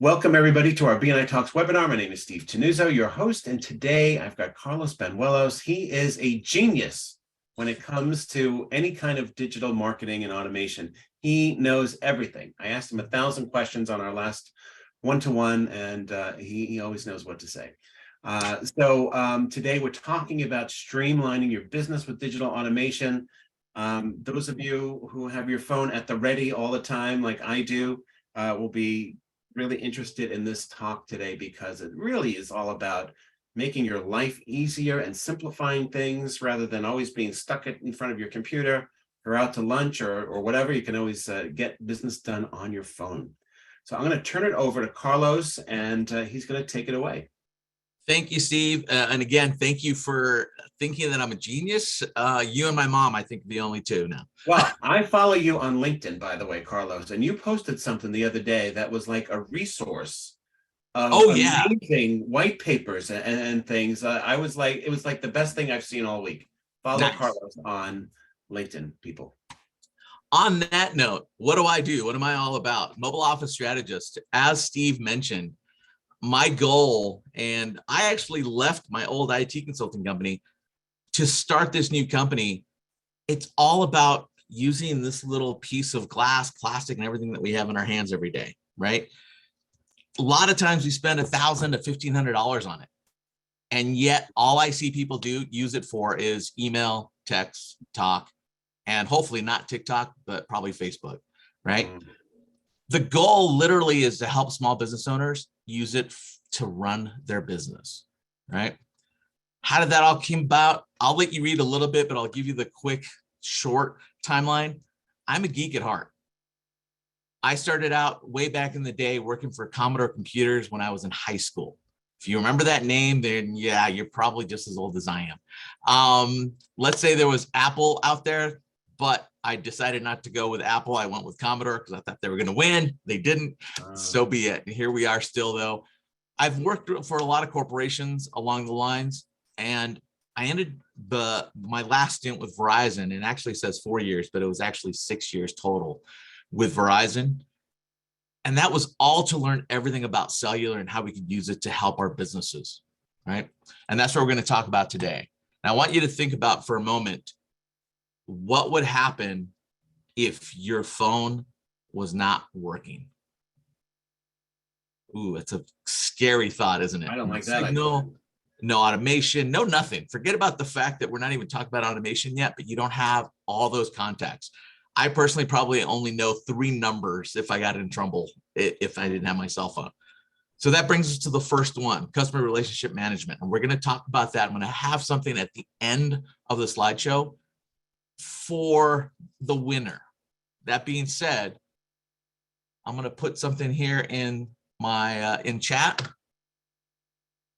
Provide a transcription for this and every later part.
Welcome, everybody, to our BNI Talks webinar. My name is Steve Tenuzzo, your host, and today I've got Carlos Banuelos. He is a genius when it comes to any kind of digital marketing and automation. He knows everything. I asked him 1,000 questions on our last one-to-one, and he always knows what to say. Today we're talking about streamlining your business with digital automation. Those of you who have your phone at the ready all the time, like I do, will be really interested in this talk today because it really is all about making your life easier and simplifying things rather than always being stuck in front of your computer or out to lunch or whatever. You can always get business done on your phone. So I'm going to turn it over to Carlos, and he's going to take it away. Thank you, Steve. And again, thank you for thinking that I'm a genius. You and my mom, I think, are the only two now. Well, I follow you on LinkedIn, by the way, Carlos, and you posted something the other day that was like a resource of amazing white papers and things. It was like the best thing I've seen all week. Follow nice. Carlos on LinkedIn, people. On that note, what do I do? What am I all about? Mobile office strategist. As Steve mentioned, my goal, and I actually left my old IT consulting company to start this new company. It's all about using this little piece of glass, plastic, and everything that we have in our hands every day, right? A lot of times we spend $1,000 to $1,500 on it. And yet all I see people use it for is email, text, talk, and hopefully not TikTok, but probably Facebook, right? The goal literally is to help small business owners use it to run their business, right? How did that all come about? I'll let you read a little bit, but I'll give you the quick, short timeline. I'm a geek at heart. I started out way back in the day working for Commodore Computers when I was in high school. If you remember that name, then yeah, you're probably just as old as I am. Let's say there was Apple out there, but I decided not to go with Apple. I went with Commodore because I thought they were going to win. They didn't. So be it. And here we are still, though. I've worked for a lot of corporations along the lines, and I ended my last stint with Verizon. It actually says 4 years, but it was actually 6 years total with Verizon. And that was all to learn everything about cellular and how we could use it to help our businesses, right? And that's what we're going to talk about today. Now, I want you to think about for a moment, what would happen if your phone was not working? Ooh, it's a scary thought, isn't it? I don't like that. Signal, no automation, no nothing. Forget about the fact that we're not even talking about automation yet, but you don't have all those contacts. I personally probably only know 3 numbers if I got in trouble, if I didn't have my cell phone. So that brings us to the first one, customer relationship management. And we're going to talk about that. I'm going to have something at the end of the slideshow for the winner. That being said, I'm going to put something here in my in chat.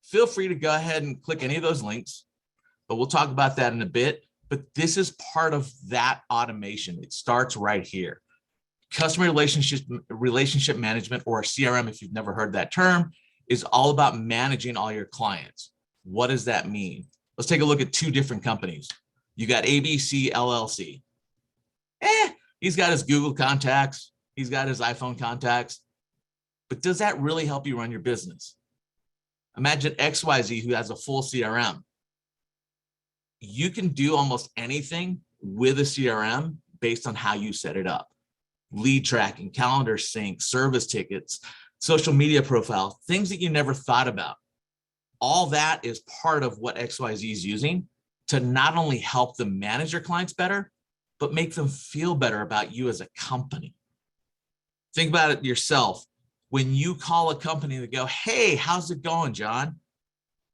Feel free to go ahead and click any of those links, but we'll talk about that in a bit. But this is part of that automation. It starts right here. Customer relationship management, or CRM, if you've never heard that term, is all about managing all your clients. What does that mean? Let's take a look at 2 different companies. You got ABC LLC. He's got his Google contacts. He's got his iPhone contacts. But does that really help you run your business? Imagine XYZ, who has a full CRM. You can do almost anything with a CRM based on how you set it up. Lead tracking, calendar sync, service tickets, social media profile, things that you never thought about. All that is part of what XYZ is using to not only help them manage their clients better, but make them feel better about you as a company. Think about it yourself. When you call a company to go, hey, how's it going, John?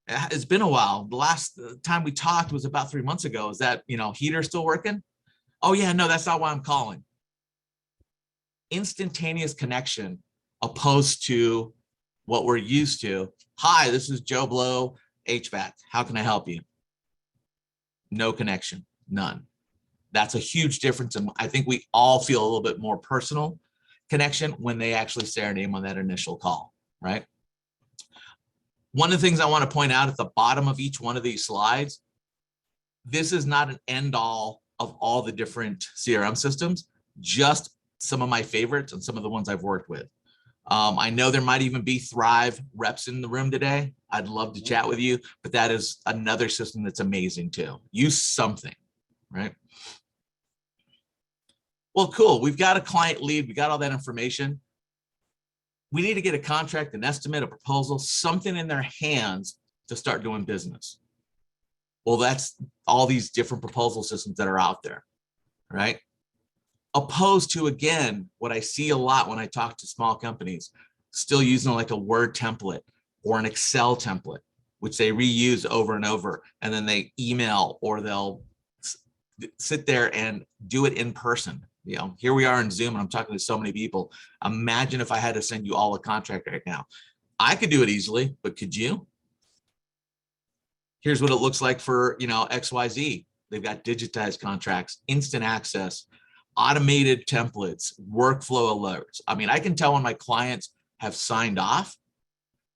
It's been a while. The last time we talked was about 3 months ago. Is that, heater still working? Oh yeah, no, that's not why I'm calling. Instantaneous connection opposed to what we're used to. Hi, this is Joe Blow, HVAC. How can I help you? No connection, none. That's a huge difference. And I think we all feel a little bit more personal connection when they actually say our name on that initial call, right? One of the things I want to point out at the bottom of each one of these slides, this is not an end all of all the different CRM systems, just some of my favorites and some of the ones I've worked with. I know there might even be Thrive reps in the room today. I'd love to chat with you, but that is another system that's amazing too. Use something, right? Well, cool. We've got a client lead. We got all that information. We need to get a contract, an estimate, a proposal, something in their hands to start doing business. Well, that's all these different proposal systems that are out there, right? Opposed to, again, what I see a lot when I talk to small companies, still using like a Word template or an Excel template, which they reuse over and over, and then they email or they'll sit there and do it in person. You know, here we are in Zoom and I'm talking to so many people. Imagine if I had to send you all a contract right now. I could do it easily, but could you? Here's what it looks like for, you know, XYZ. They've got digitized contracts, instant access, automated templates, workflow alerts. I mean, I can tell when my clients have signed off,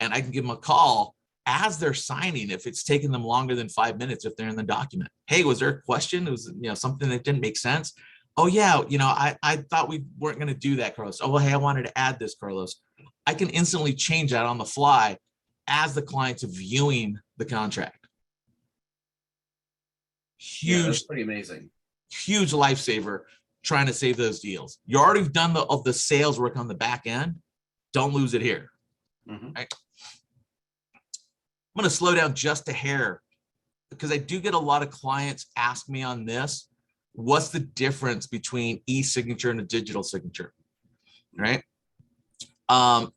and I can give them a call as they're signing if it's taken them longer than 5 minutes if they're in the document. Hey, was there a question? It was, you know, something that didn't make sense. Oh yeah, you know, I thought we weren't going to do that, Carlos. Oh, well, hey, I wanted to add this, Carlos. I can instantly change that on the fly as the client's viewing the contract. Huge, Yeah, that's pretty amazing. Huge lifesaver trying to save those deals. You already done the sales work on the back end. Don't lose it here. Right? I'm going to slow down just a hair because I do get a lot of clients ask me on this. What's the difference between e-signature and a digital signature, right?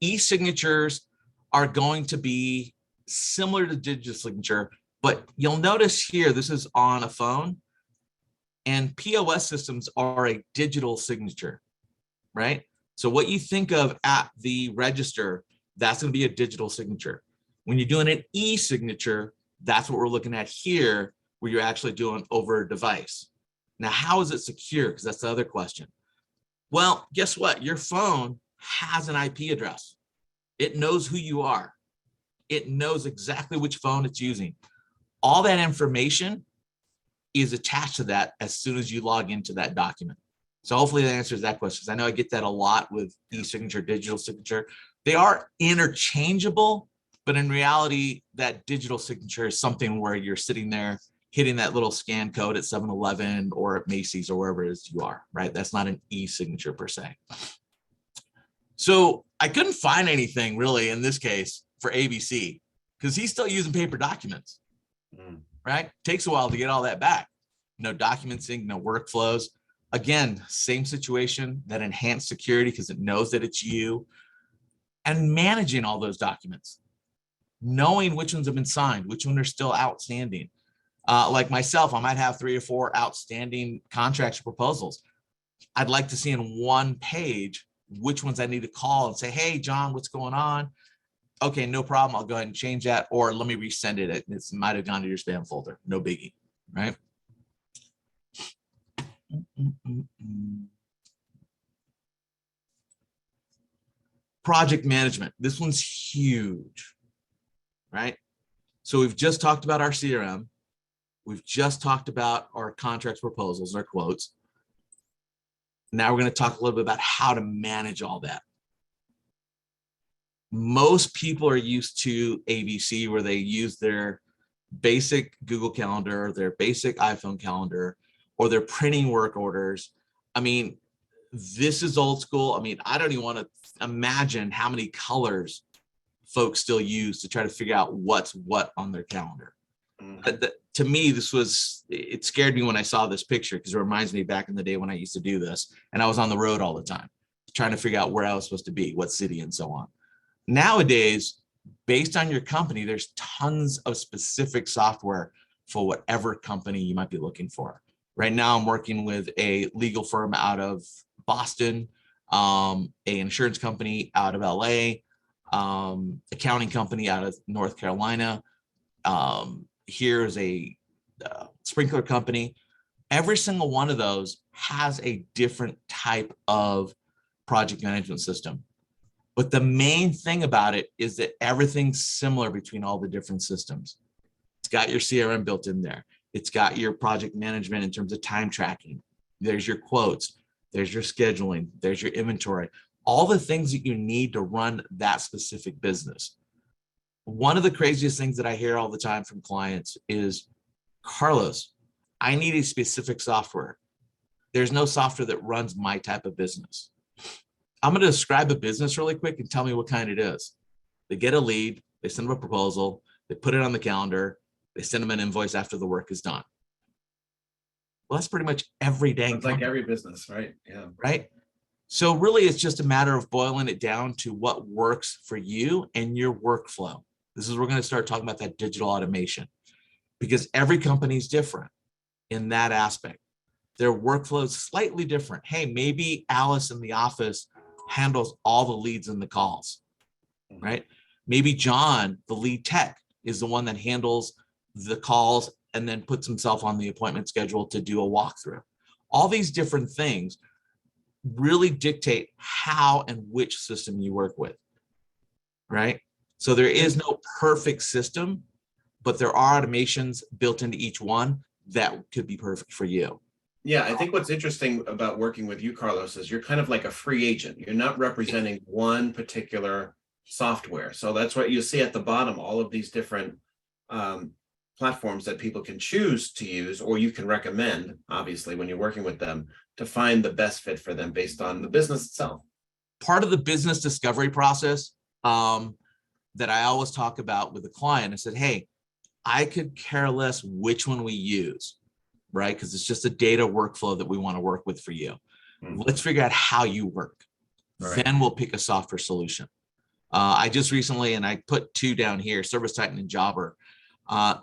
E-signatures are going to be similar to digital signature, but you'll notice here, this is on a phone, and POS systems are a digital signature, right? So what you think of at the register, that's going to be a digital signature. When you're doing an e-signature, that's what we're looking at here, where you're actually doing over a device. Now, how is it secure? Because that's the other question. Well, guess what? Your phone has an IP address. It knows who you are. It knows exactly which phone it's using. All that information is attached to that as soon as you log into that document. So hopefully that answers that question. Because I know I get that a lot with e-signature, digital signature. They are interchangeable, but in reality, that digital signature is something where you're sitting there hitting that little scan code at 7-Eleven or at Macy's or wherever it is you are, right? That's not an e-signature per se. So I couldn't find anything really in this case for ABC because he's still using paper documents, right? Takes a while to get all that back. No documenting, no workflows. Again, same situation, that enhanced security because it knows that it's you, and managing all those documents, knowing which ones have been signed, which ones are still outstanding. Like myself, I might have 3 or 4 outstanding contracts or proposals. I'd like to see in one page which ones I need to call and say, hey, John, what's going on? Okay, no problem. I'll go ahead and change that, or let me resend it. It might have gone to your spam folder. No biggie, right? Project management. This one's huge, right? So we've just talked about our CRM. We've just talked about our contracts, proposals, and our quotes. Now we're going to talk a little bit about how to manage all that. Most people are used to ABC, where they use their basic Google Calendar, their basic iPhone calendar, or their printing work orders. I mean, this is old school. I mean, I don't even want to imagine how many colors folks still use to try to figure out what's what on their calendar. To me, it scared me when I saw this picture because it reminds me back in the day when I used to do this and I was on the road all the time trying to figure out where I was supposed to be, what city, and so on. Nowadays, based on your company, there's tons of specific software for whatever company you might be looking for. Right now, I'm working with a legal firm out of Boston, an insurance company out of LA, accounting company out of North Carolina. Here is a sprinkler company. Every single one of those has a different type of project management system. But the main thing about it is that everything's similar between all the different systems. It's got your CRM built in there. It's got your project management in terms of time tracking. There's your quotes. There's your scheduling. There's your inventory. all the things that you need to run that specific business. One of the craziest things that I hear all the time from clients is, Carlos, I need a specific software. There's no software that runs my type of business. I'm going to describe a business really quick and tell me what kind it is. They get a lead, they send them a proposal, they put it on the calendar, they send them an invoice after the work is done. Well, that's pretty much every dang It's like every business, right? Yeah. Right. So really, it's just a matter of boiling it down to what works for you and your workflow. This is, we're going to start talking about that digital automation, because every company is different in that aspect. Their workflow is slightly different. Hey, maybe Alice in the office handles all the leads and the calls, right? Maybe John, the lead tech, is the one that handles the calls and then puts himself on the appointment schedule to do a walkthrough. All these different things really dictate how and which system you work with, right? So there is no perfect system, but there are automations built into each one that could be perfect for you. Yeah, I think what's interesting about working with you, Carlos, is you're kind of like a free agent. You're not representing one particular software. So that's what you see at the bottom, all of these different platforms that people can choose to use, or you can recommend, obviously, when you're working with them, to find the best fit for them based on the business itself. Part of the business discovery process that I always talk about with the client, I said, hey, I could care less which one we use, right? Because it's just a data workflow that we want to work with for you. Let's figure out how you work. Right. Then we'll pick a software solution. I just recently, and I put two down here, ServiceTitan and Jobber,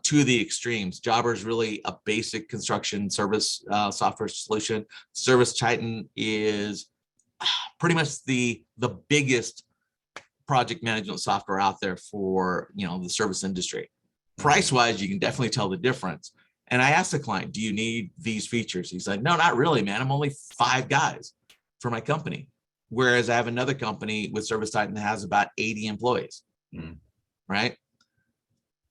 two of the extremes. Jobber is really a basic construction service software solution. ServiceTitan is pretty much the biggest project management software out there for, you know, the service industry. Price-wise, you can definitely tell the difference. And I asked the client, do you need these features? He's like, no, not really, man. I'm only 5 guys for my company. Whereas I have another company with ServiceTitan that has about 80 employees, right?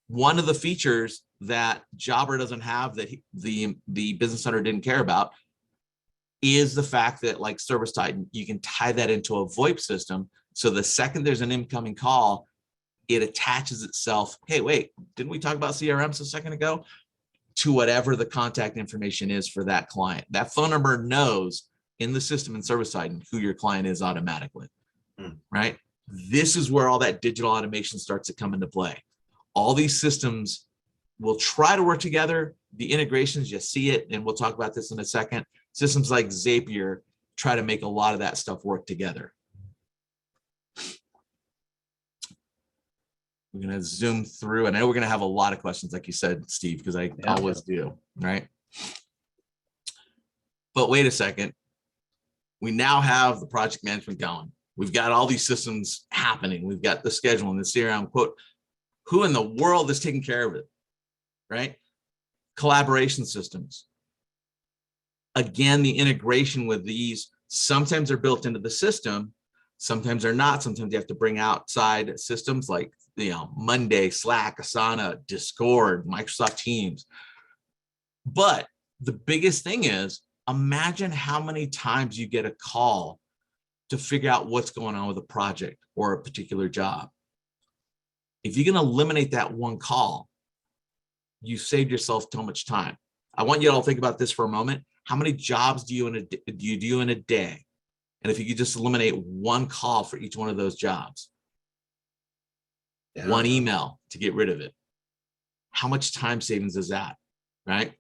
One of the features that Jobber doesn't have that the business owner didn't care about is the fact that, like ServiceTitan, you can tie that into a VoIP system. So the second there's an incoming call, it attaches itself. Hey, wait, didn't we talk about CRMs a second ago? To whatever the contact information is for that client. That phone number knows in the system in ServiceTitan who your client is automatically, right? This is where all that digital automation starts to come into play. All these systems will try to work together. The integrations, you see it, and we'll talk about this in a second. Systems like Zapier try to make a lot of that stuff work together. We're going to zoom through, and I know we're going to have a lot of questions, like you said, Steve, because I always do, right? But wait a second. We now have the project management going. We've got all these systems happening. We've got the scheduling, the CRM, quote, who in the world is taking care of it, right? Collaboration systems. Again, the integration with these, sometimes they're built into the system, sometimes they're not. Sometimes you have to bring outside systems like, you know, Monday, Slack, Asana, Discord, Microsoft Teams. But the biggest thing is, imagine how many times you get a call to figure out what's going on with a project or a particular job. If you can eliminate that one call, you saved yourself so much time. I want you all to think about this for a moment. How many jobs do you do in a day? And if you could just eliminate one call for each one of those jobs, one email to get rid of it, how much time savings is that, right?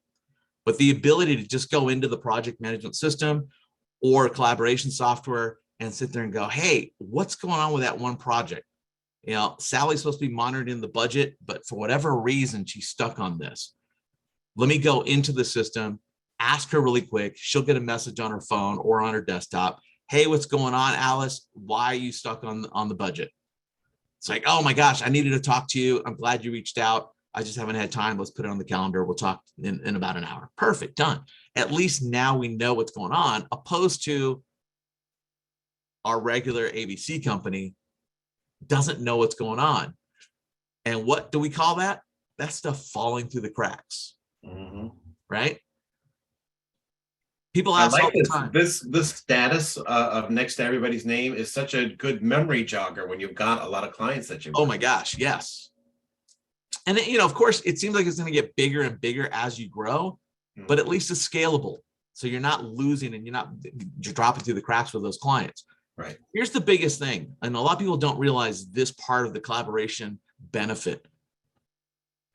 But the ability to just go into the project management system or collaboration software and sit there and go, hey, what's going on with that one project? You know, Sally's supposed to be monitoring the budget, but for whatever reason, she's stuck on this. Let me go into the system, ask her really quick. She'll get a message on her phone or on her desktop. Hey, what's going on, Alice? Why are you stuck on the budget? It's like, oh my gosh, I needed to talk to you. I'm glad you reached out. I just haven't had time. Let's put it on the calendar. We'll talk in about an hour. Perfect, done. At least now we know what's going on, opposed to our regular ABC company doesn't know what's going on. And what do we call that? That stuff falling through the cracks, right? People I ask all like the this. time. This status of next to everybody's name is such a good memory jogger when you've got a lot of clients that you. Oh my gosh, yes. And you know, of course, it seems like it's going to get bigger and bigger as you grow, but at least it's scalable. So you're not losing and you're dropping through the cracks with those clients. Right. Here's the biggest thing, and a lot of people don't realize this part of the collaboration benefit.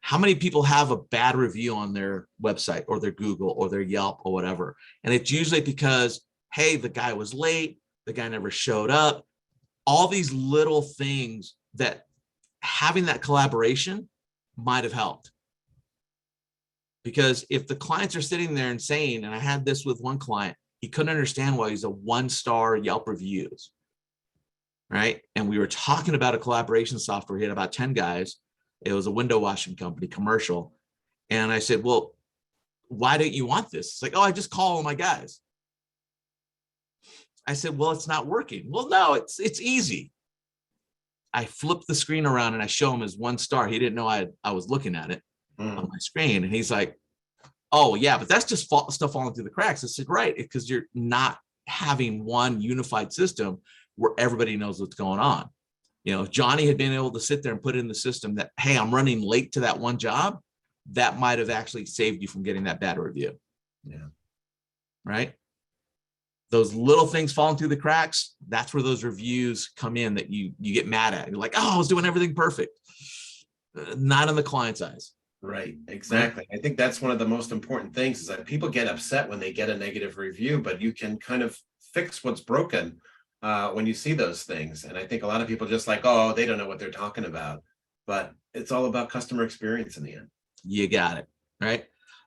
How many people have a bad review on their website or their Google or their Yelp or whatever? And it's usually because, hey, the guy was late, the guy never showed up. All these little things that having that collaboration might have helped. Because if the clients are sitting there and saying, and I had this with one client, he couldn't understand why he's a 1-star Yelp reviews, right? And we were talking about a collaboration software. He had about 10 guys. It was a window washing company, commercial. And I said, well, why don't you want this? It's like, oh, I just call all my guys. I said, well, it's not working. Well, no, it's easy. I flip the screen around and I show him as 1 star. He didn't know I was looking at it on my screen. And he's like, oh yeah, but that's just stuff falling through the cracks. I said, right, because you're not having one unified system where everybody knows what's going on. You know, if Johnny had been able to sit there and put in the system that, hey, I'm running late to that one job, that might have actually saved you from getting that bad review. Yeah. Right. Those little things falling through the cracks, that's where those reviews come in that you get mad at. You're like, oh, I was doing everything perfect. Not in the client's eyes. Right, exactly. I think that's one of the most important things is that people get upset when they get a negative review, but you can kind of fix what's broken when you see those things. And I think a lot of people just like, oh, they don't know what they're talking about. But it's all about customer experience in the end. You got it, right?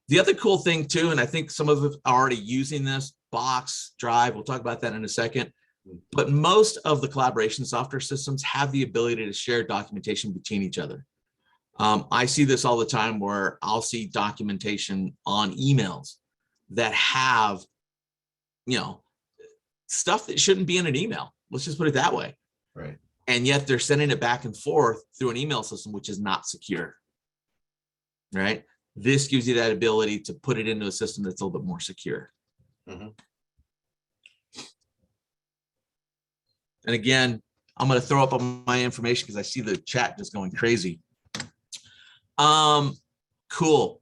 The other cool thing too, and I think some of us are already using this, Box, Drive, we'll talk about that in a second, but most of the collaboration software systems have the ability to share documentation between each other. I see this all the time where I'll see documentation on emails that have, you know, stuff that shouldn't be in an email. Let's just put it that way. Right. And yet they're sending it back and forth through an email system, which is not secure. Right. This gives you that ability to put it into a system that's a little bit more secure. And again, I'm going to throw up on my information because I see the chat just going crazy. Cool.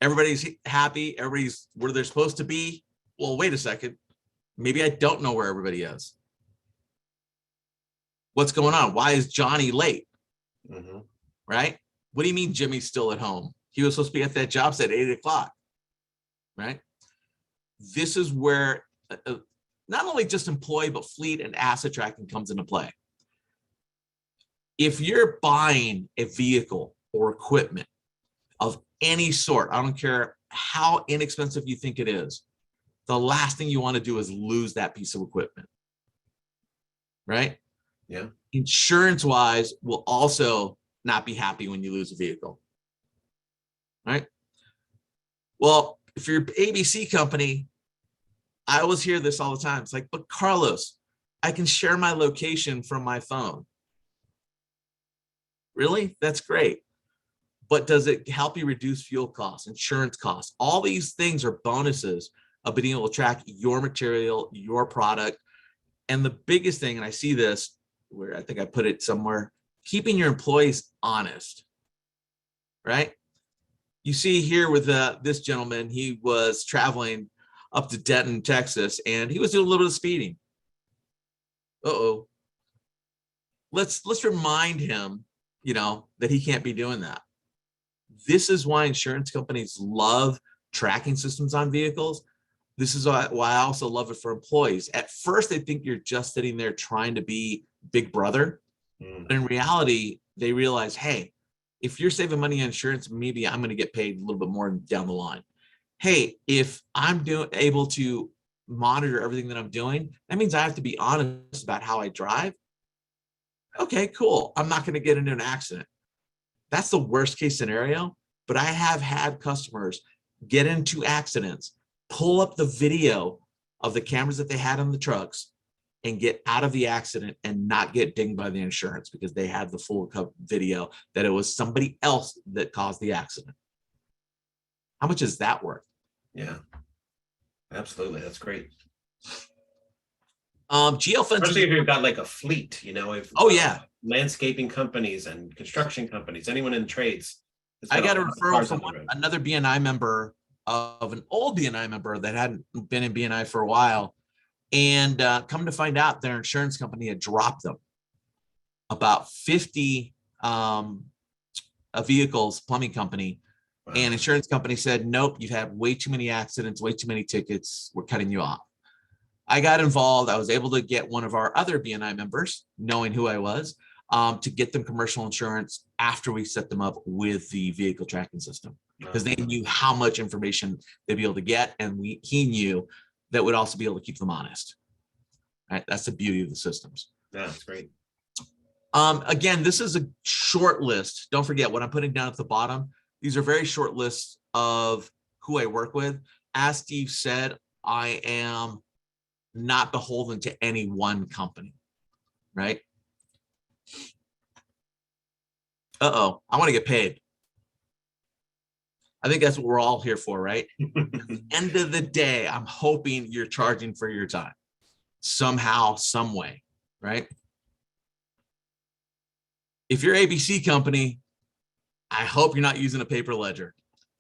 Everybody's happy. Everybody's where they're supposed to be. Well, wait a second. Maybe I don't know where everybody is. What's going on? Why is Johnny late? Right? What do you mean Jimmy's still at home? He was supposed to be at that job site at 8 o'clock. Right? This is where not only just employee, but fleet and asset tracking comes into play. If you're buying a vehicle or equipment of any sort, I don't care how inexpensive you think it is, the last thing you want to do is lose that piece of equipment. Right? Yeah. Insurance wise will also not be happy when you lose a vehicle. Right? Well, if you're an ABC company, I always hear this all the time. It's like, but Carlos, I can share my location from my phone. Really? That's great. But does it help you reduce fuel costs, insurance costs? All these things are bonuses of being able to track your material, your product. And the biggest thing, and I see this where I think I put it somewhere, keeping your employees honest, right? You see here with this gentleman, he was traveling up to Denton, Texas, and he was doing a little bit of speeding. Uh-oh. Let's remind him, you know, that he can't be doing that. This is why insurance companies love tracking systems on vehicles. This is why I also love it for employees. At first, they think you're just sitting there trying to be Big Brother. But in reality, they realize, hey, if you're saving money on insurance, maybe I'm going to get paid a little bit more down the line. Hey, if I'm able to monitor everything that I'm doing, that means I have to be honest about how I drive. Okay, cool. I'm not going to get into an accident. That's the worst case scenario, but I have had customers get into accidents, pull up the video of the cameras that they had on the trucks and get out of the accident and not get dinged by the insurance because they had the full video that it was somebody else that caused the accident. How much is that worth? Yeah. Absolutely. That's great. Geofence Especially is, if you've got like a fleet, if oh yeah, landscaping companies and construction companies, anyone in trades. I got a lot of referral cars from on the road. another BNI member of an old BNI member that hadn't been in BNI for a while. And come to find out, their insurance company had dropped them about 50 vehicles, plumbing company. Wow. And insurance company said, nope, you've had way too many accidents, way too many tickets. We're cutting you off. I got involved. I was able to get one of our other BNI members, knowing who I was, to get them commercial insurance after we set them up with the vehicle tracking system, because they knew how much information they'd be able to get. And he knew that would also be able to keep them honest. Right? That's the beauty of the systems. Yeah, that's great. Again, this is a short list. Don't forget what I'm putting down at the bottom. These are very short lists of who I work with. As Steve said, I am not beholden to any one company, right? Uh-oh, I want to get paid. I think that's what we're all here for, right? At the end of the day, I'm hoping you're charging for your time somehow, some way, right? If you're ABC company, I hope you're not using a paper ledger.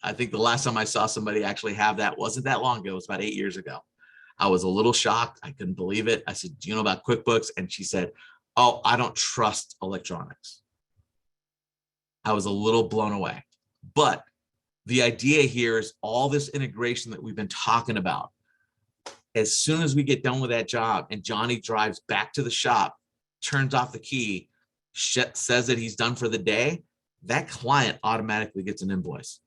I think the last time I saw somebody actually have that wasn't that long ago. It was about 8 years ago. I was a little shocked. I couldn't believe it. I said, do you know about QuickBooks? And she said, oh, I don't trust electronics. I was a little blown away. But the idea here is all this integration that we've been talking about. As soon as we get done with that job and Johnny drives back to the shop, turns off the key, says that he's done for the day, that client automatically gets an invoice.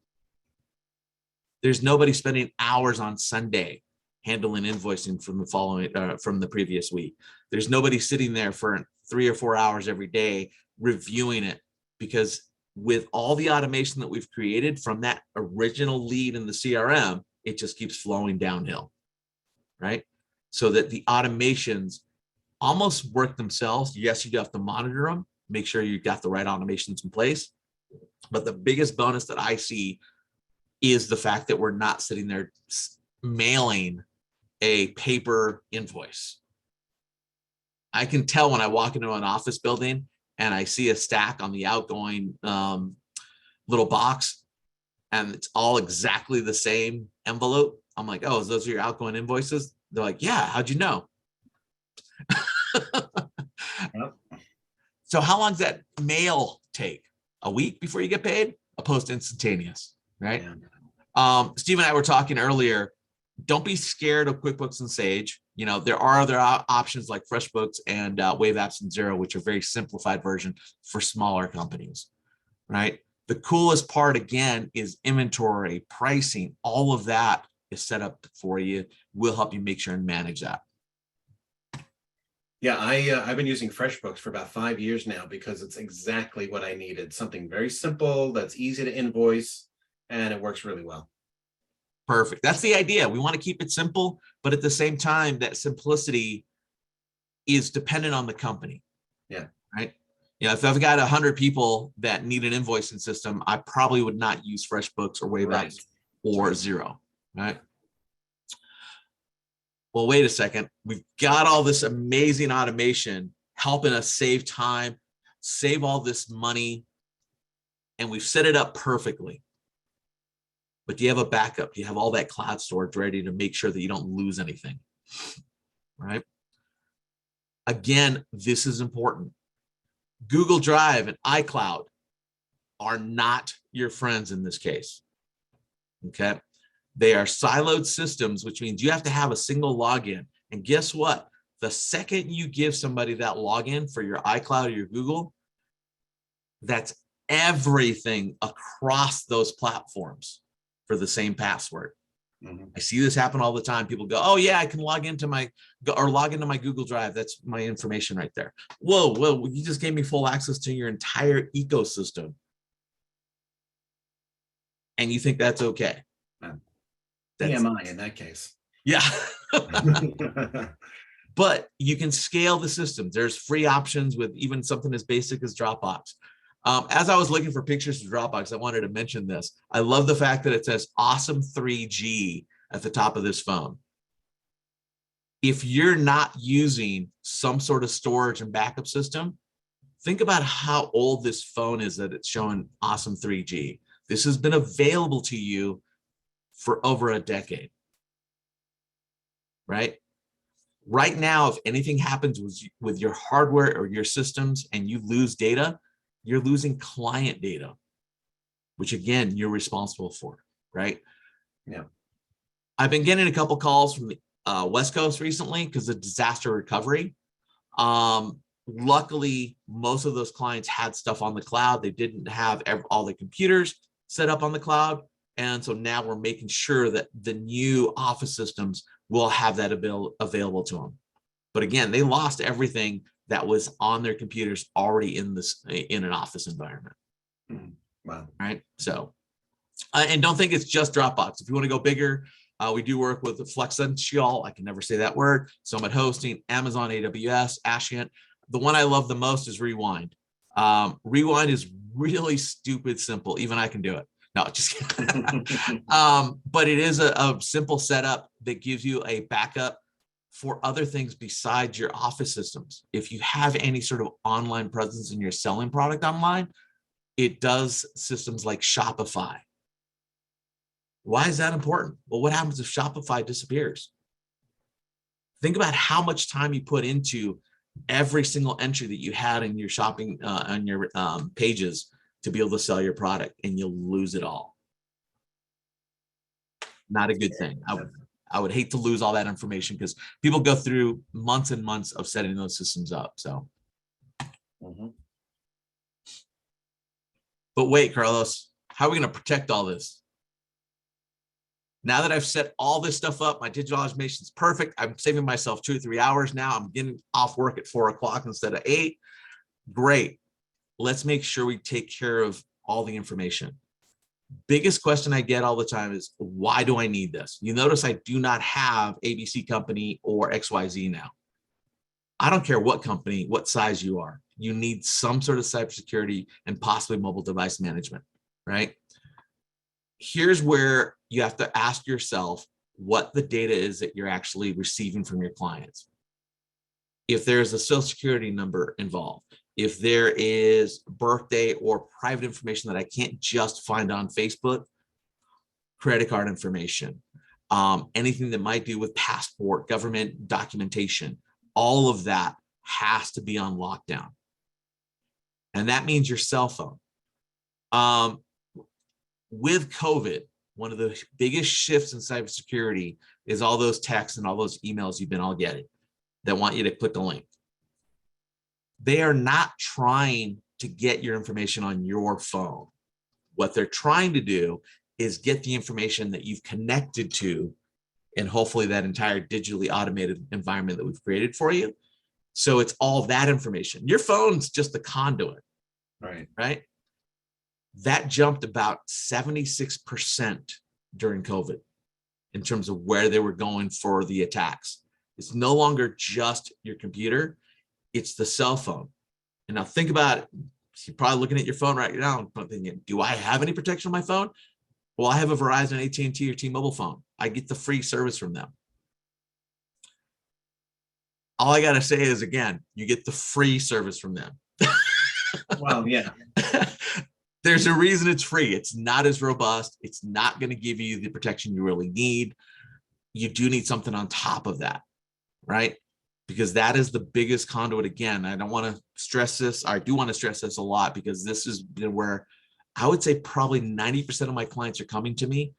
There's nobody spending hours on Sunday handling invoicing from the previous week. There's nobody sitting there for 3 or 4 hours every day reviewing it, because with all the automation that we've created from that original lead in the CRM, it just keeps flowing downhill, right? So that the automations almost work themselves. Yes, you do have to monitor them, make sure you've got the right automations in place. But the biggest bonus that I see is the fact that we're not sitting there mailing a paper invoice. I can tell when I walk into an office building and I see a stack on the outgoing little box and it's all exactly the same envelope. I'm like, oh, those are your outgoing invoices? They're like, yeah, how'd you know? Yep. So how long does that mail take? A week before you get paid? A post instantaneous, right? Yeah. Steve and I were talking earlier. Don't be scared of QuickBooks and Sage. There are other options like FreshBooks and Wave Apps and Xero, which are very simplified version for smaller companies, right? The coolest part, again, is inventory, pricing. All of that is set up for you. We'll help you make sure and manage that. Yeah, I've been using FreshBooks for about 5 years now because it's exactly what I needed. Something very simple that's easy to invoice, and it works really well. Perfect. That's the idea. We want to keep it simple, but at the same time, that simplicity is dependent on the company. Yeah. Right. If I've got 100 people that need an invoicing system, I probably would not use FreshBooks or Wave Apps or Xero. Right. Well, wait a second. We've got all this amazing automation helping us save time, save all this money, and we've set it up perfectly. But do you have a backup? Do you have all that cloud storage ready to make sure that you don't lose anything? Right? Again, this is important. Google Drive and iCloud are not your friends in this case. Okay? They are siloed systems, which means you have to have a single login. And guess what? The second you give somebody that login for your iCloud or your Google, that's everything across those platforms for the same password. Mm-hmm. I see this happen all the time. People go, oh yeah, I can log into my Google Drive. That's my information right there. Whoa, you just gave me full access to your entire ecosystem. And you think that's okay. That's BNI in that case. Yeah. But you can scale the system. There's free options with even something as basic as Dropbox. As I was looking for pictures of Dropbox, I wanted to mention this. I love the fact that it says awesome 3G at the top of this phone. If you're not using some sort of storage and backup system, think about how old this phone is that it's showing awesome 3G. This has been available to you for over a decade, right? Right now, if anything happens with your hardware or your systems and you lose data, you're losing client data, which again, you're responsible for, right? Yeah. I've been getting a couple calls from the West Coast recently because of disaster recovery. Luckily, most of those clients had stuff on the cloud. They didn't have all the computers set up on the cloud. And so now we're making sure that the new office systems will have that available to them. But again, they lost everything that was on their computers already in an office environment. Wow. Right. So, and don't think it's just Dropbox. If you want to go bigger, we do work with Flexential. I can never say that word. Summit Hosting, Amazon AWS, Ascient. The one I love the most is Rewind. Rewind is really stupid simple. Even I can do it. No, just kidding. But it is a simple setup that gives you a backup for other things besides your office systems. If you have any sort of online presence and you're selling product online, it does systems like Shopify. Why is that important? Well, what happens if Shopify disappears? Think about how much time you put into every single entry that you had in your shopping on your pages to be able to sell your product, and you'll lose it all. Not a good thing. I would hate to lose all that information because people go through months and months of setting those systems up. So, But wait, Carlos, how are we going to protect all this? Now that I've set all this stuff up, my digital automation is perfect. I'm saving myself 2 or 3 hours now. I'm getting off work at 4 o'clock instead of 8. Great. Let's make sure we take care of all the information. Biggest question I get all the time is, why do I need this? You notice I do not have ABC company or XYZ now. I don't care what company, what size you are. You need some sort of cybersecurity and possibly mobile device management, right? Here's where you have to ask yourself what the data is that you're actually receiving from your clients. If there's a social security number involved, if there is birthday or private information that I can't just find on Facebook, credit card information, anything that might do with passport, government documentation, all of that has to be on lockdown. And that means your cell phone. With COVID, one of the biggest shifts in cybersecurity is all those texts and all those emails you've been all getting that want you to click a link. They are not trying to get your information on your phone. What they're trying to do is get the information that you've connected to, and hopefully that entire digitally automated environment that we've created for you. So it's all that information. Your phone's just the conduit, right? That jumped about 76% during COVID in terms of where they were going for the attacks. It's no longer just your computer, it's the cell phone. And now think about it. You're probably looking at your phone right now and thinking, do I have any protection on my phone? Well, I have a Verizon, AT&T, or T-Mobile phone. I get the free service from them. All I got to say is, again, you get the free service from them. Well, yeah. There's a reason it's free. It's not as robust. It's not going to give you the protection you really need. You do need something on top of that, right? Because that is the biggest conduit. Again, I don't want to stress this. I do want to stress this a lot because this is where I would say probably 90% of my clients are coming to me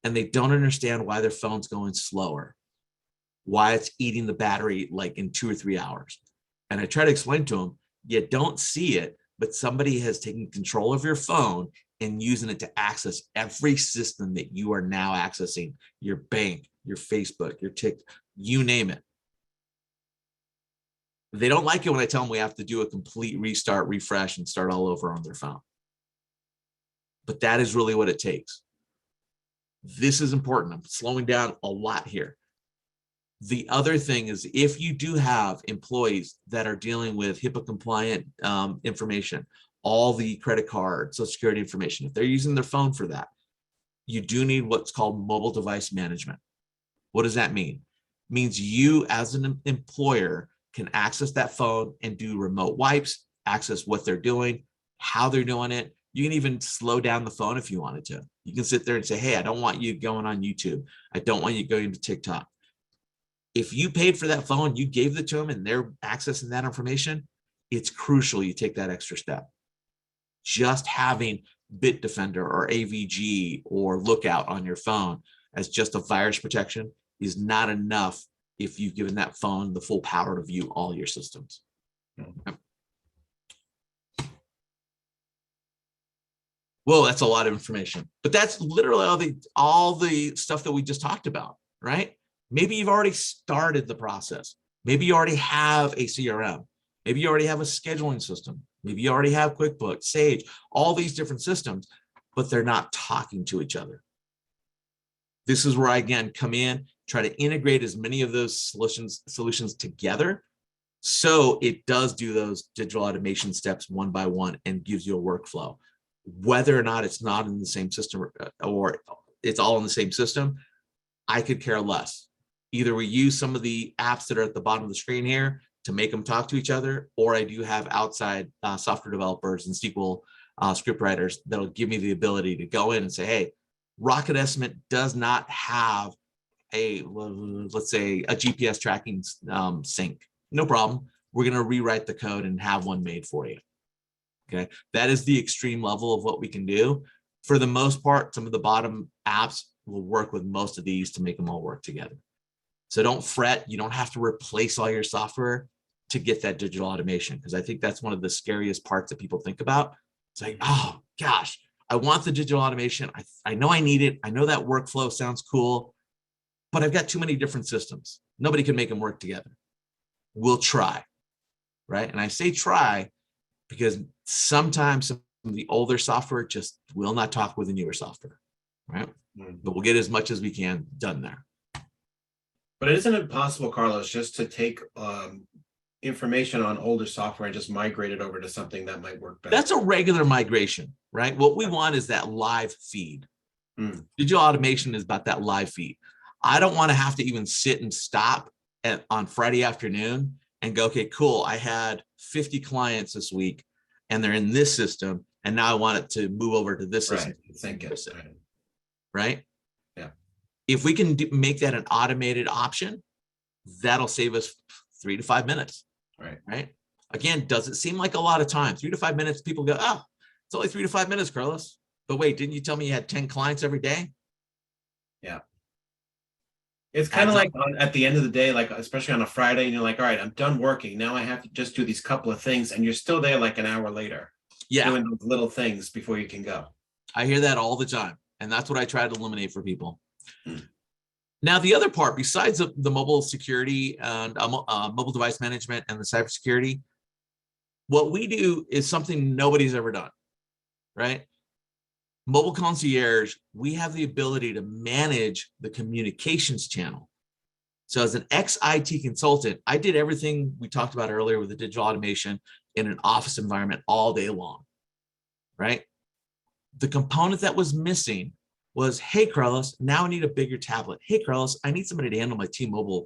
and they don't understand why their phone's going slower, why it's eating the battery like in 2 or 3 hours. And I try to explain to them, you don't see it, but somebody has taken control of your phone and using it to access every system that you are now accessing, your bank, your Facebook, your TikTok, you name it. They don't like it when I tell them we have to do a complete restart, refresh, and start all over on their phone. But that is really what it takes. This is important. I'm slowing down a lot here. The other thing is, if you do have employees that are dealing with HIPAA compliant information, all the credit card, social security information, if they're using their phone for that, you do need what's called mobile device management. What does that mean? means you as an employer can access that phone and do remote wipes, access what they're doing, how they're doing it. You can even slow down the phone if you wanted to. You can sit there and say, hey, I don't want you going on YouTube. I don't want you going to TikTok. If you paid for that phone, you gave it to them and they're accessing that information, it's crucial you take that extra step. Just having Bitdefender or AVG or Lookout on your phone as just a virus protection is not enough if you've given that phone the full power to view all your systems. Well, that's a lot of information, but that's literally all the stuff that we just talked about, right? Maybe you've already started the process. Maybe you already have a CRM. Maybe you already have a scheduling system. Maybe you already have QuickBooks, Sage, all these different systems, but they're not talking to each other. This is where I, again, come in, try to integrate as many of those solutions together so it does do those digital automation steps one by one and gives you a workflow. Whether or not it's not in the same system or it's all in the same system, I could care less. Either we use some of the apps that are at the bottom of the screen here to make them talk to each other, or I do have outside software developers and SQL script writers that'll give me the ability to go in and say, hey, Rocket Estimate does not have a, let's say, a GPS tracking sync. No problem. We're going to rewrite the code and have one made for you. Okay, that is the extreme level of what we can do. For the most part, some of the bottom apps will work with most of these to make them all work together. So don't fret. You don't have to replace all your software to get that digital automation, because I think that's one of the scariest parts that people think about. It's like, oh gosh, I want the digital automation. I know I need it. I know that workflow sounds cool, but I've got too many different systems. Nobody can make them work together. We'll try, right? And I say try because sometimes some of the older software just will not talk with the newer software, right? But we'll get as much as we can done there. But isn't it possible, Carlos, just to take information on older software and just migrate it over to something that might work better? That's a regular migration, right? What we want is that live feed. Digital automation is about that live feed. I don't want to have to even sit and stop on Friday afternoon and go, okay, cool, I had 50 clients this week and they're in this system, and now I want it to move over to this system. Right? Yeah. If we can make that an automated option, that'll save us 3 to 5 minutes. Right. Again, does it seem like a lot of time? 3 to 5 minutes, people go, oh, it's only 3 to 5 minutes, Carlos. But wait, didn't you tell me you had 10 clients every day? Yeah. It's kind of like at the end of the day, like especially on a Friday, and you're like, all right, I'm done working. Now I have to just do these couple of things, and you're still there like an hour later. Yeah. Doing those little things before you can go. I hear that all the time. And that's what I try to eliminate for people. Now, the other part, besides the mobile security and mobile device management and the cybersecurity, what we do is something nobody's ever done, right? Mobile concierge, we have the ability to manage the communications channel. So as an ex-IT consultant, I did everything we talked about earlier with the digital automation in an office environment all day long, right? The component that was missing was, hey, Carlos, now I need a bigger tablet. Hey, Carlos, I need somebody to handle my T-Mobile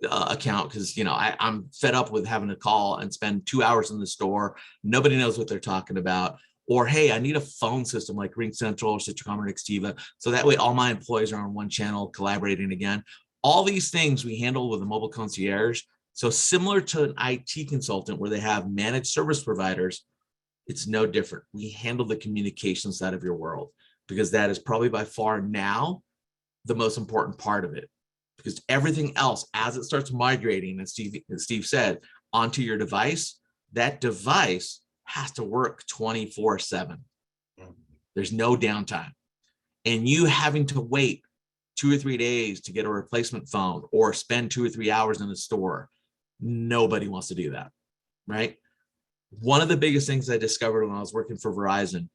account because, you know, I'm fed up with having to call and spend 2 hours in the store. Nobody knows what they're talking about. Or, hey, I need a phone system like RingCentral or Citricom or Nextiva, so that way all my employees are on one channel collaborating again. All these things we handle with a mobile concierge. So similar to an IT consultant where they have managed service providers, it's no different. We handle the communication side of your world because that is probably by far now the most important part of it. Because everything else, as it starts migrating, as Steve said, onto your device, that device has to work 24/7. There's no downtime. And you having to wait 2 or 3 days to get a replacement phone or spend 2 or 3 hours in the store, nobody wants to do that, right? One of the biggest things I discovered when I was working for Verizon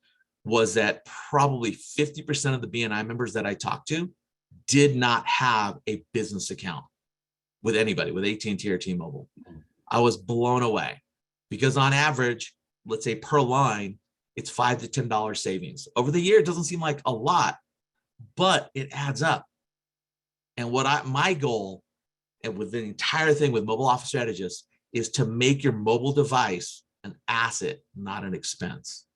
was that probably 50% of the BNI members that I talked to did not have a business account with anybody, with AT&T or T-Mobile. I was blown away because on average, let's say per line, it's $5 to $10 savings. Over the year, it doesn't seem like a lot, but it adds up. And my goal and with the entire thing with Mobile Office Strategist is to make your mobile device an asset, not an expense.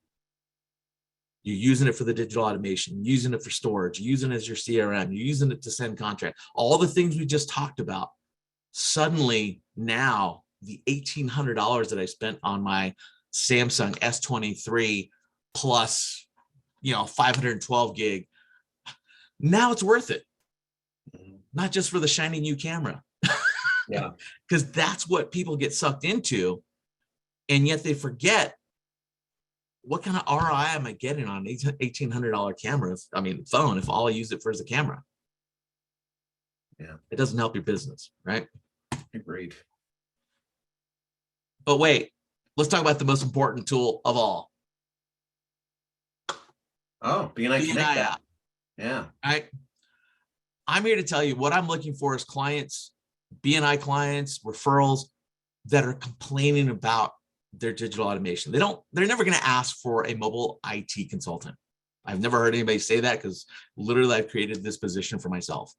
You're using it for the digital automation, using it for storage, using it as your CRM, you're using it to send contract, all the things we just talked about. Suddenly now the $1,800 that I spent on my Samsung S23 plus, 512 gig, now it's worth it. Not just for the shiny new camera. Yeah. Because that's what people get sucked into. And yet they forget, what kind of ROI am I getting on an $1,800 camera? Phone, if all I use it for is a camera. Yeah. It doesn't help your business, right? Agreed. But wait, let's talk about the most important tool of all. Oh, BNI Connect app. Yeah. Right. I'm here to tell you what I'm looking for is clients, BNI clients, referrals that are complaining about their digital automation. They're never going to ask for a mobile IT consultant. I've never heard anybody say that because literally I've created this position for myself.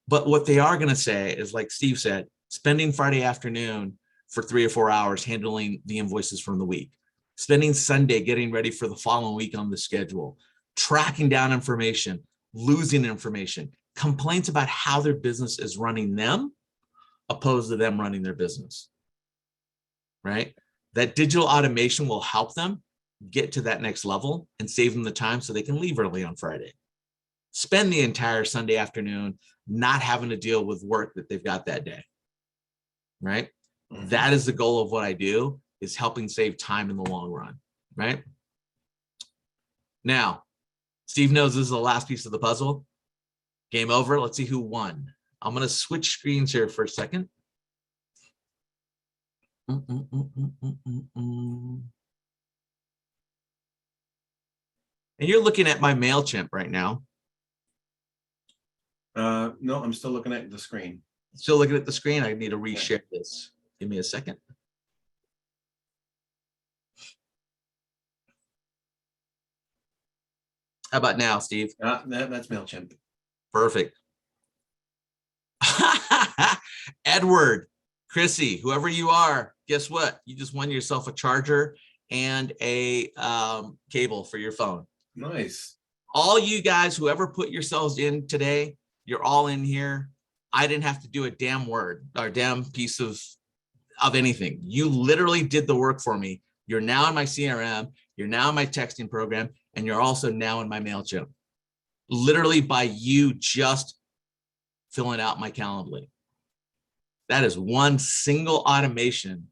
But what they are going to say is, like Steve said, spending Friday afternoon for 3 or 4 hours handling the invoices from the week, spending Sunday getting ready for the following week on the schedule, tracking down information, losing information, complaints about how their business is running them opposed to them running their business, right? That digital automation will help them get to that next level and save them the time so they can leave early on Friday. Spend the entire Sunday afternoon not having to deal with work that they've got that day, right? Mm-hmm. That is the goal of what I do, is helping save time in the long run, right? Now, Steve knows this is the last piece of the puzzle. Game over. Let's see who won. I'm going to switch screens here for a second. And you're looking at my MailChimp right now. No, I'm still looking at the screen. Still looking at the screen. I need to reshare this. Give me a second. How about now, Steve? That's MailChimp. Perfect. Edward, Chrissy, whoever you are, guess what? You just won yourself a charger and a cable for your phone. Nice. All you guys, whoever put yourselves in today, you're all in here. I didn't have to do a damn word or damn piece of anything. You literally did the work for me. You're now in my CRM. You're now in my texting program. And you're also now in my MailChimp. Literally by you just filling out my Calendly. That is one single automation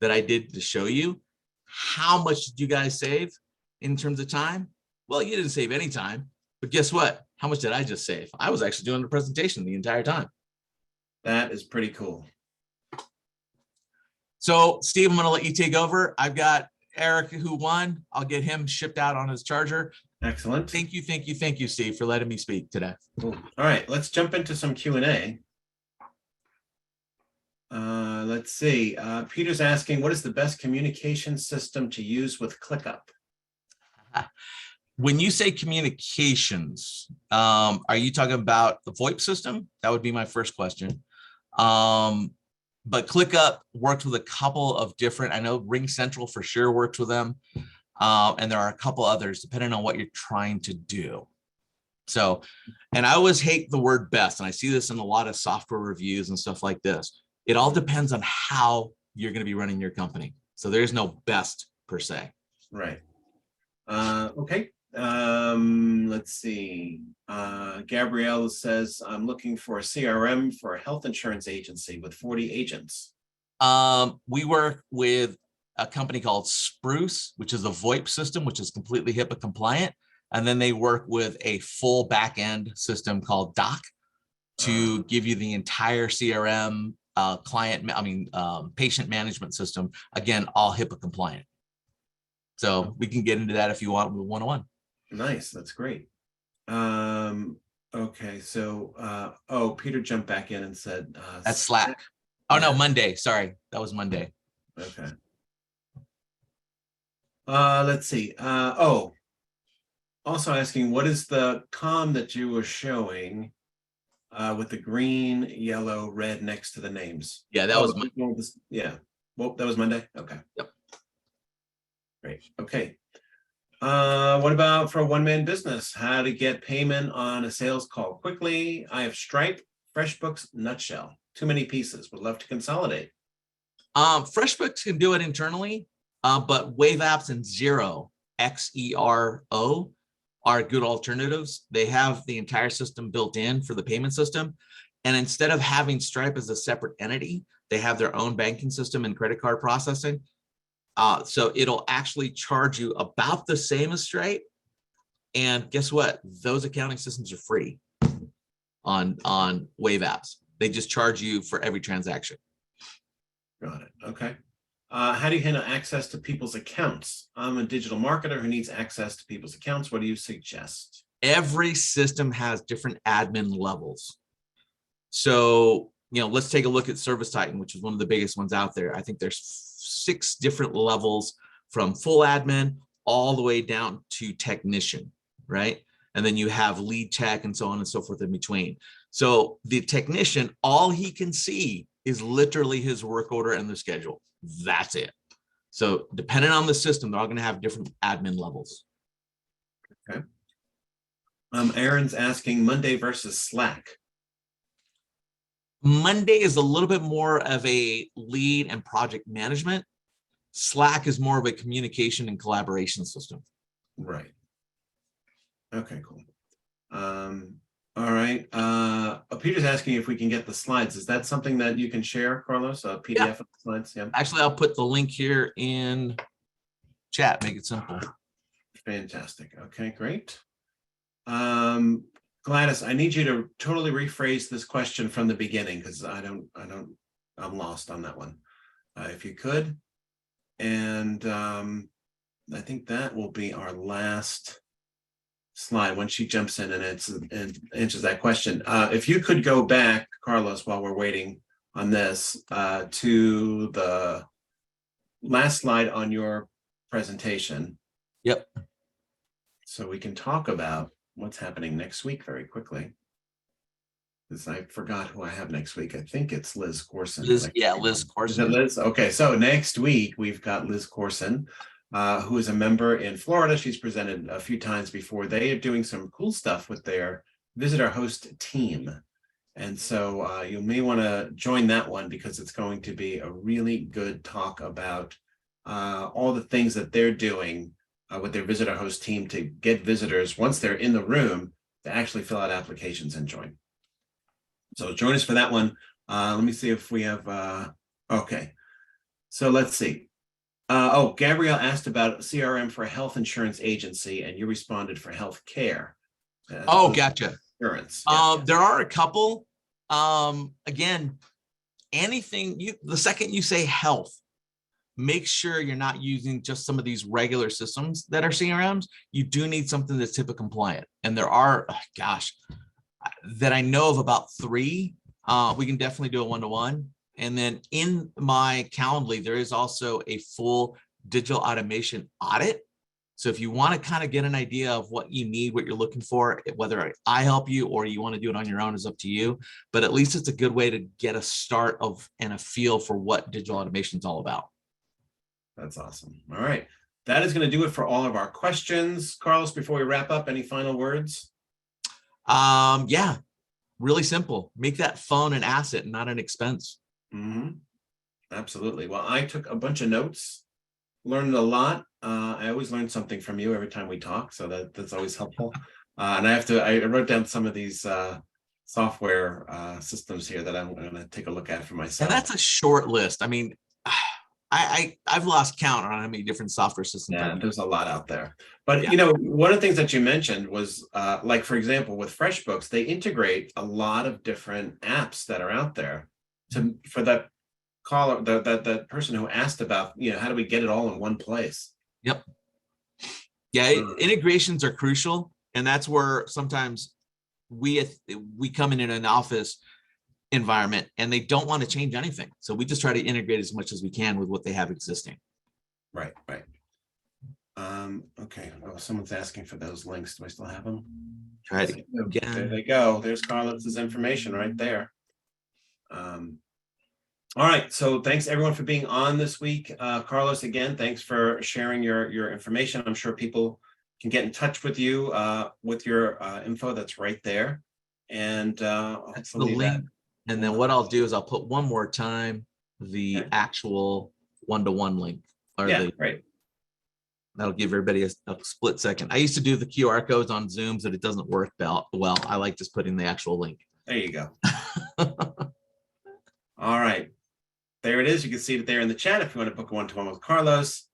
that I did to show you. How much did you guys save in terms of time? Well, you didn't save any time, but guess what? How much did I just save? I was actually doing the presentation the entire time. That is pretty cool. So Steve, I'm going to let you take over. I've got Eric who won. I'll get him shipped out on his charger. Excellent. Thank you, Steve, for letting me speak today. Cool. All right, let's jump into some Q&A. Let's see. Peter's asking, what is the best communication system to use with ClickUp? When you say communications, are you talking about the VoIP system? That would be my first question. But ClickUp works with a couple of different, I know RingCentral for sure works with them. And there are a couple others depending on what you're trying to do. So, and I always hate the word best. And I see this in a lot of software reviews and stuff like this. It all depends on how you're going to be running your company. So there's no best per se. Right. Okay. Let's see. Gabrielle says, I'm looking for a CRM for a health insurance agency with 40 agents. We work with a company called Spruce, which is a VoIP system, which is completely HIPAA compliant. And then they work with a full back-end system called Doc to give you the entire CRM patient management system. Again, all HIPAA compliant. So we can get into that if you want with one-on-one. Nice. That's great. Okay. So, Peter jumped back in and said, that's Slack. Oh, no, Monday. Sorry. That was Monday. Okay. Let's see. Also asking, what is the comm that you were showing? with the green, yellow, red next to the names. Yeah, that was my. Yeah. Well, that was Monday. Okay. Yep. Great. Okay. What about for a one-man business? How to get payment on a sales call quickly? I have Stripe, FreshBooks, Nutshell. Too many pieces. Would love to consolidate. FreshBooks can do it internally, but Wave Apps and Xero, Xero, are good alternatives. They have the entire system built in for the payment system. And instead of having Stripe as a separate entity, they have their own banking system and credit card processing. So it'll actually charge you about the same as Stripe. And guess what? Those accounting systems are free on Wave Apps. They just charge you for every transaction. Got it. Okay. How do you handle access to people's accounts? I'm a digital marketer who needs access to people's accounts. What do you suggest? Every system has different admin levels. So, let's take a look at Service Titan, which is one of the biggest ones out there. I think there's 6 different levels from full admin all the way down to technician, right? And then you have lead tech and so on and so forth in between. So the technician, all he can see is literally his work order and the schedule. That's it. So depending on the system, they're all going to have different admin levels. Okay. Aaron's asking Monday versus Slack. Monday is a little bit more of a lead and project management. Slack is more of a communication and collaboration system. Right. Okay, cool. All right. Peter's asking if we can get the slides. Is that something that you can share, Carlos? A PDF of the slides? Yeah. Actually, I'll put the link here in chat. Make it simple. Fantastic. Okay, great. Gladys, I need you to totally rephrase this question from the beginning because I'm lost on that one. If you could. And I think that will be our last slide when she jumps in and answers that question. If you could go back, Carlos, while we're waiting on this, to the last slide on your presentation. Yep. So we can talk about what's happening next week very quickly. Because I forgot who I have next week. I think it's Liz Corson. Liz Corson. Is it Liz? Okay, so next week we've got Liz Corson, who is a member in Florida. She's presented a few times before. They are doing some cool stuff with their visitor host team. And so you may want to join that one because it's going to be a really good talk about all the things that they're doing with their visitor host team to get visitors, once they're in the room, to actually fill out applications and join. So join us for that one. Let me see if we have, okay. So let's see. Gabrielle asked about CRM for a health insurance agency, and you responded for health care. Gotcha. Insurance. There are a couple. Again, anything, the second you say health, make sure you're not using just some of these regular systems that are CRMs. You do need something that's HIPAA compliant. And there are, that I know of about 3. We can definitely do a one-to-one. And then in my Calendly, there is also a full digital automation audit. So if you want to kind of get an idea of what you need, what you're looking for, whether I help you or you want to do it on your own is up to you. But at least it's a good way to get a start of and a feel for what digital automation is all about. That's awesome. All right. That is going to do it for all of our questions. Carlos, before we wrap up, any final words? Yeah, really simple. Make that phone an asset, not an expense. Mm-hmm. Absolutely. Well, I took a bunch of notes, learned a lot. I always learn something from you every time we talk, so that's always helpful. And I wrote down some of these software systems here that I'm going to take a look at for myself. And that's a short list. I mean, I've lost count on how many different software systems. Yeah, there's a lot out there. But one of the things that you mentioned was like, for example, with FreshBooks, they integrate a lot of different apps that are out there for that caller, that person who asked about, how do we get it all in one place? Yep. Yeah, integrations are crucial, and that's where sometimes we come in an office environment and they don't want to change anything. So we just try to integrate as much as we can with what they have existing. Right. Okay. Oh, someone's asking for those links. Do I still have them? Try Yes, it I do. again. There they go. There's Carlos's information right there. All right. So thanks everyone for being on this week. Carlos, again, thanks for sharing your information. I'm sure people can get in touch with you with your info that's right there. And That's the hopefully link. And then what I'll do is I'll put one more time the Okay. actual one-to-one link, or yeah, the great. that'll give everybody a split second. I used to do the QR codes on Zooms, but it doesn't work well. I like just putting the actual link. There you go. All right. There it is. You can see it there in the chat if you want to book a one-to-one with Carlos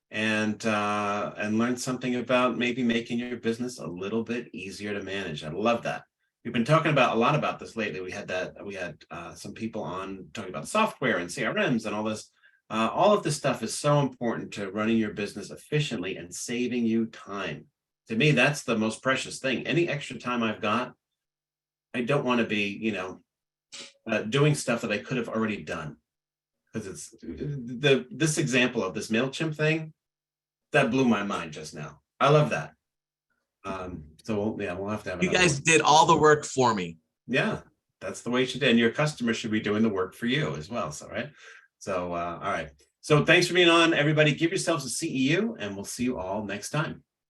and learn something about maybe making your business a little bit easier to manage. I love that. We've been talking about a lot about this lately. We had some people on talking about software and CRMs and all this. All of this stuff is so important to running your business efficiently and saving you time. To me, that's the most precious thing. Any extra time I've got, I don't want to be, doing stuff that I could have already done. Because it's this example of this MailChimp thing that blew my mind just now. I love that. So we'll have to have You another guys one. did all the work for me. Yeah, that's the way you should do. And your customer should be doing the work for you as well. So right. So all right. So thanks for being on, everybody. Give yourselves a CEU, and we'll see you all next time.